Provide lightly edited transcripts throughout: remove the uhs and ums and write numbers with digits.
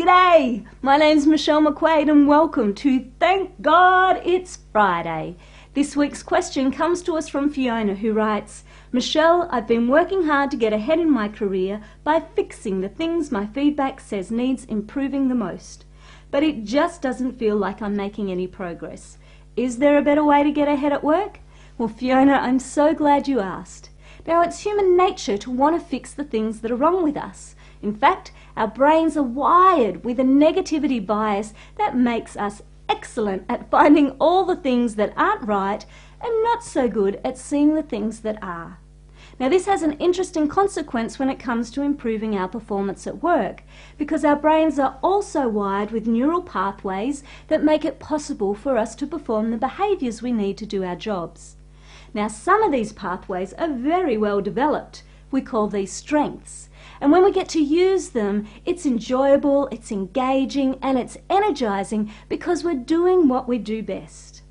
G'day! My name's Michelle McQuaid and welcome to Thank God It's Friday. This week's question comes to us from Fiona, who writes, Michelle, I've been working hard to get ahead in my career by fixing the things my feedback says needs improving the most. But it just doesn't feel like I'm making any progress. Is there a better way to get ahead at work? Well, Fiona, I'm so glad you asked. Now, it's human nature to want to fix the things that are wrong with us. In fact, our brains are wired with a negativity bias that makes us excellent at finding all the things that aren't right and not so good at seeing the things that are. Now, this has an interesting consequence when it comes to improving our performance at work, because our brains are also wired with neural pathways that make it possible for us to perform the behaviours we need to do our jobs. Now, some of these pathways are very well developed. We call these strengths. And when we get to use them, it's enjoyable, it's engaging, and it's energizing because we're doing what we do best.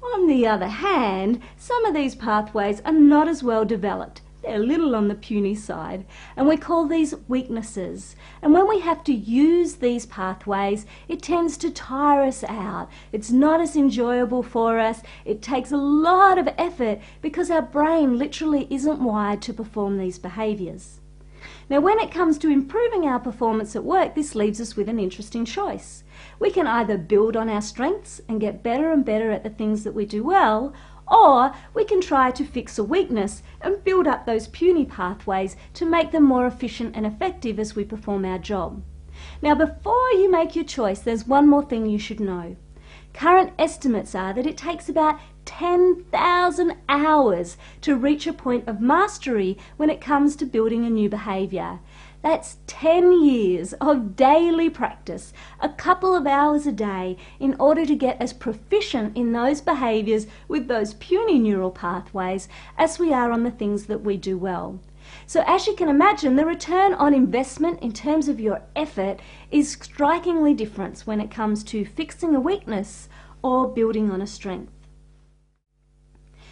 On the other hand, some of these pathways are not as well developed. They're a little on the puny side, and we call these weaknesses. And when we have to use these pathways, it tends to tire us out. It's not as enjoyable for us. It takes a lot of effort because our brain literally isn't wired to perform these behaviours. Now, when it comes to improving our performance at work, this leaves us with an interesting choice. We can either build on our strengths and get better and better at the things that we do well, or we can try to fix a weakness and build up those puny pathways to make them more efficient and effective as we perform our job. Now, before you make your choice, there's one more thing you should know. Current estimates are that it takes about 10,000 hours to reach a point of mastery when it comes to building a new behaviour. That's 10 years of daily practice, a couple of hours a day, in order to get as proficient in those behaviours with those puny neural pathways as we are on the things that we do well. So as you can imagine, the return on investment in terms of your effort is strikingly different when it comes to fixing a weakness or building on a strength.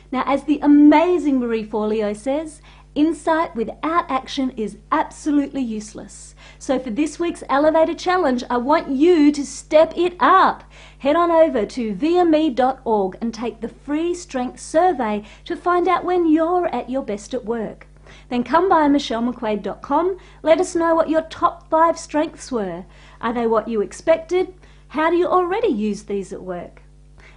Now, as the amazing Marie Forleo says, insight without action is absolutely useless. So for this week's Elevator Challenge, I want you to step it up. Head on over to viame.org and take the free strength survey to find out when you're at your best at work. Then come by michellemcquaid.com. Let us know what your top 5 strengths were. Are they what you expected? How do you already use these at work?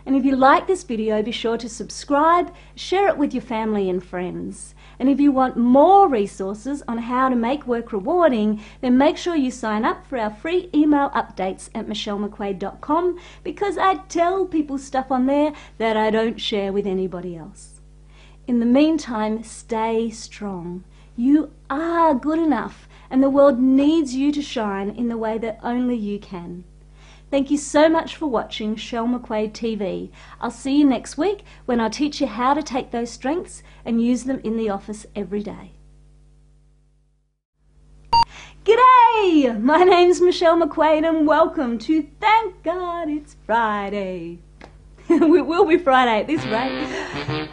And if you like this video, be sure to subscribe, share it with your family and friends. And if you want more resources on how to make work rewarding, then make sure you sign up for our free email updates at michellemcquaid.com, because I tell people stuff on there that I don't share with anybody else. In the meantime, stay strong. You are good enough, and the world needs you to shine in the way that only you can. Thank you so much for watching Shell McQuaid TV. I'll see you next week when I'll teach you how to take those strengths and use them in the office every day. G'day! My name's Michelle McQuaid and welcome to Thank God It's Friday. It will be Friday at this rate.